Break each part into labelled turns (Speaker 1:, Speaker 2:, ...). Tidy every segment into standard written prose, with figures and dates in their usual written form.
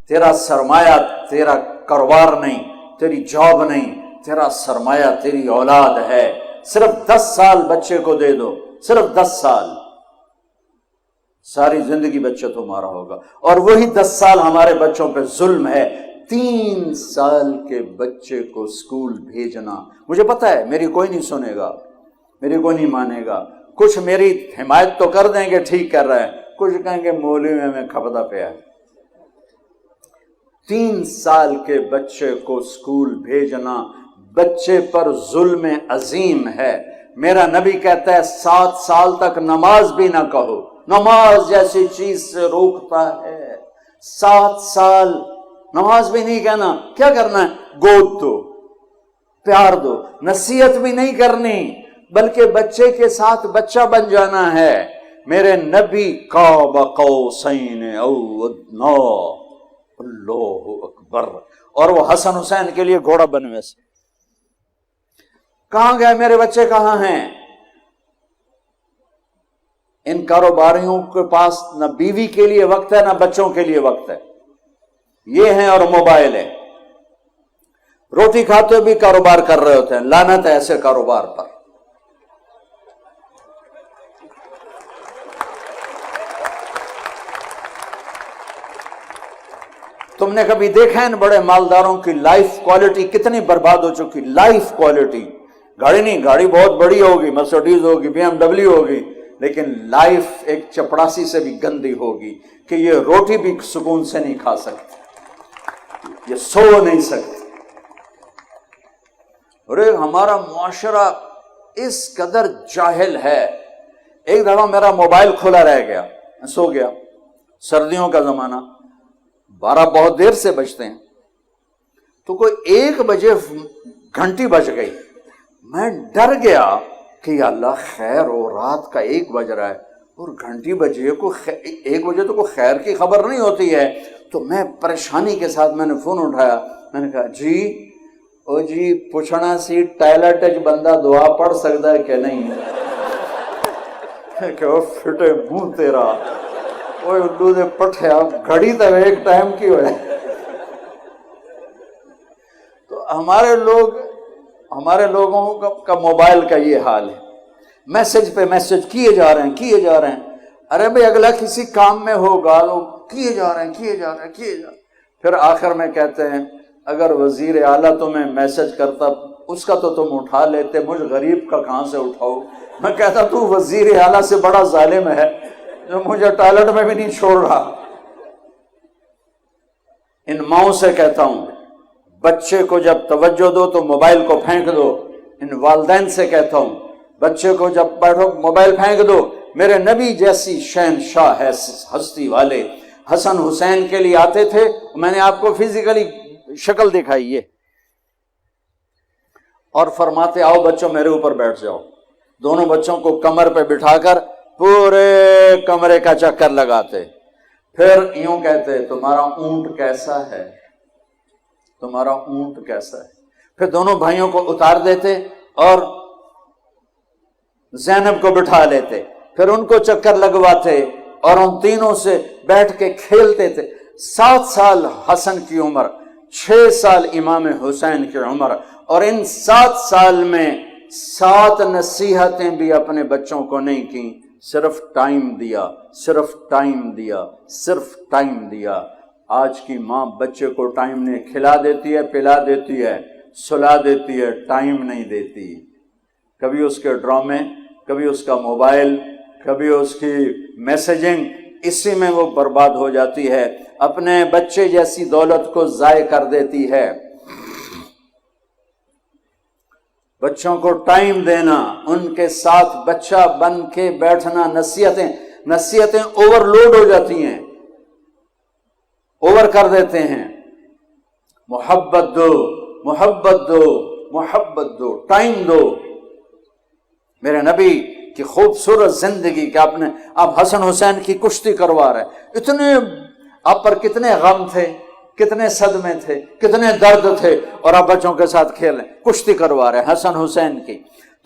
Speaker 1: تیرا سرمایہ تیرا کاروبار نہیں، تیری جاب نہیں، تیرا سرمایہ تیری اولاد ہے۔ صرف 10 سال بچے کو دے دو، صرف 10 سال، ساری زندگی بچہ تمہارا ہوگا۔ اور وہی 10 سال ہمارے بچوں پہ ظلم ہے۔ 3 سال کے بچے کو اسکول بھیجنا، مجھے پتا ہے میری کوئی نہیں سنے گا، میری کوئی نہیں مانے گا، کچھ میری حمایت تو کر دیں گے ٹھیک کر رہے ہیں، کچھ کہیں گے مولوی میں کھپتا پیا ہے۔ 3 سال کے بچے کو اسکول بھیجنا بچے پر ظلم عظیم ہے۔ میرا نبی کہتا ہے 7 سال تک نماز بھی نہ کہو، نماز جیسی چیز سے روکتا ہے۔ 7 سال نماز بھی نہیں کہنا، کیا کرنا ہے؟ گود دو، پیار دو، نصیحت بھی نہیں کرنی، بلکہ بچے کے ساتھ بچہ بن جانا ہے۔ میرے نبی قاب قوسین او ادنی، اللہ اکبر، اور وہ حسن حسین کے لیے گھوڑا بنوے سے۔ کہاں گئے میرے بچے، کہاں ہیں؟ ان کاروباریوں کے پاس نہ بیوی کے لیے وقت ہے نہ بچوں کے لیے وقت ہے، یہ ہیں اور موبائل ہے۔ روٹی کھاتے بھی کاروبار کر رہے ہوتے ہیں، لعنت ہے ایسے کاروبار پر۔ تم نے کبھی دیکھا ان بڑے مالداروں کی لائف کوالٹی کتنی برباد ہو چکی؟ لائف کوالٹی، گاڑی نہیں، گاڑی بہت بڑی ہوگی، مرسیڈیز ہوگی، BMW ہوگی، لیکن لائف ایک چپڑاسی سے بھی گندی ہوگی کہ یہ روٹی بھی سکون سے نہیں کھا سکتے، یہ سو نہیں سکتے۔ ارے ہمارا معاشرہ اس قدر جاہل ہے۔ ایک دفعہ میرا موبائل کھلا رہ گیا، سو گیا، سردیوں کا زمانہ، 12 بہت دیر سے بجتے ہیں، تو کوئی 1 بجے گھنٹی بج گئی۔ میں ڈر گیا کہ یا اللہ خیر ہو، رات کا 1 بج رہا ہے اور گھنٹی بجی ہے، 1 بجے تو کوئی خیر کی خبر نہیں ہوتی ہے۔ تو میں پریشانی کے ساتھ میں نے فون اٹھایا، میں نے کہا جی او جی پوچھنا سی ٹائلٹ بندہ دعا پڑھ سکتا ہے کہ نہیں؟ کہ وہ پھٹے منہ تیرا، وہ الو دے پٹھیا گھڑی تو ایک ٹائم کی ہوئے۔ تو ہمارے لوگوں کا موبائل کا یہ حال ہے، میسج پہ میسج کیے جا رہے ہیں۔ ارے بھئی اگلا کسی کام میں ہوگا، لوگ کیے جا رہے ہیں۔ پھر آخر میں کہتے ہیں اگر وزیر اعلیٰ تمہیں میسج کرتا اس کا تو تم اٹھا لیتے، مجھ غریب کا کہاں سے اٹھاؤ؟ میں کہتا تو وزیر اعلیٰ سے بڑا ظالم ہے جو مجھے ٹوائلٹ میں بھی نہیں چھوڑ رہا۔ ان ماؤں سے کہتا ہوں بچے کو جب توجہ دو تو موبائل کو پھینک دو۔ ان والدین سے کہتا ہوں بچے کو جب بیٹھو موبائل پھینک دو۔ میرے نبی جیسی شہنشاہ ہے ہستی والے حسن حسین کے لیے آتے تھے، میں نے آپ کو فزیکلی شکل دکھائی ہے، اور فرماتے آؤ بچوں میرے اوپر بیٹھ جاؤ۔ دونوں بچوں کو کمر پہ بٹھا کر پورے کمرے کا چکر لگاتے، پھر یوں کہتے تمہارا اونٹ کیسا ہے، تمہارا اونٹ کیسا ہے۔ پھر دونوں بھائیوں کو اتار دیتے اور زینب کو بٹھا لیتے، پھر ان کو چکر لگواتے اور ان تینوں سے بیٹھ کے کھیلتے تھے۔ 7 سال حسن کی عمر، 6 سال امام حسین کی عمر، اور ان 7 سال میں 7 نصیحتیں بھی اپنے بچوں کو نہیں کی، صرف ٹائم دیا۔ آج کی ماں بچے کو ٹائم نہیں، کھلا دیتی ہے، پلا دیتی ہے، سلا دیتی ہے، ٹائم نہیں دیتی۔ کبھی اس کے ڈرامے، کبھی اس کا موبائل، کبھی اس کی میسیجنگ، اسی میں وہ برباد ہو جاتی ہے، اپنے بچے جیسی دولت کو ضائع کر دیتی ہے۔ بچوں کو ٹائم دینا، ان کے ساتھ بچہ بن کے بیٹھنا، نصیحتیں اوور لوڈ ہو جاتی ہیں، اوور کر دیتے ہیں۔ محبت دو، ٹائم دو۔ میرے نبی کی خوبصورت زندگی کہ آپ حسن حسین کی کشتی کروا رہے، اتنے آپ پر کتنے غم تھے، کتنے صدمے تھے، کتنے درد تھے، اور آپ بچوں کے ساتھ کھیل رہے، کشتی کروا رہے حسن حسین کی۔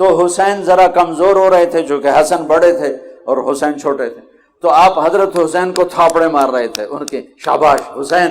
Speaker 1: تو حسین ذرا کمزور ہو رہے تھے چونکہ حسن بڑے تھے اور حسین چھوٹے تھے، تو آپ حضرت حسین کو تھاپڑے مار رہے تھے ان کے، شاباش حسین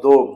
Speaker 1: 2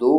Speaker 1: 2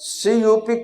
Speaker 1: CUP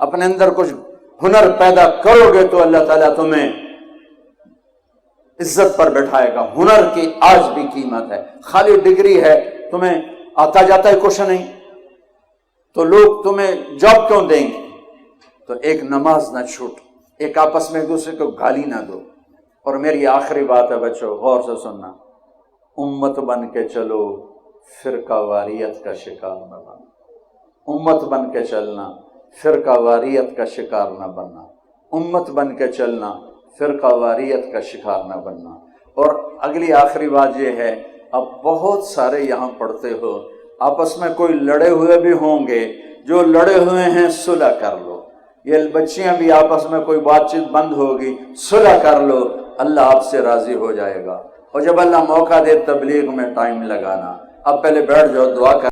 Speaker 1: اپنے اندر کچھ ہنر پیدا کرو گے تو اللہ تعالیٰ تمہیں عزت پر بٹھائے گا۔ ہنر کی آج بھی قیمت ہے۔ خالی ڈگری ہے، تمہیں آتا جاتا ہے کچھ نہیں، تو لوگ تمہیں جاب کیوں دیں گے؟ تو ایک نماز نہ چھوٹ، ایک آپس میں ایک دوسرے کو گالی نہ دو۔ اور میری آخری بات ہے بچوں، غور سے سننا، امت بن کے چلو، فرقہ واریت کا شکار نہ بننا۔ امت بن کے چلنا، فرقہ واریت کا شکار نہ بننا۔ امت بن کے چلنا، فرقہ واریت کا شکار نہ بننا۔ اور اگلی آخری بات یہ ہے، اب بہت سارے یہاں پڑھتے ہو، آپس میں کوئی لڑے ہوئے بھی ہوں گے، جو لڑے ہوئے ہیں صلح کر لو۔ یہ بچیاں بھی آپس میں کوئی بات چیت بند ہوگی، صلح کر لو، اللہ آپ سے راضی ہو جائے گا۔ اور جب اللہ موقع دے تبلیغ میں ٹائم لگانا، اب پہلے بیٹھ جاؤ، دعا کر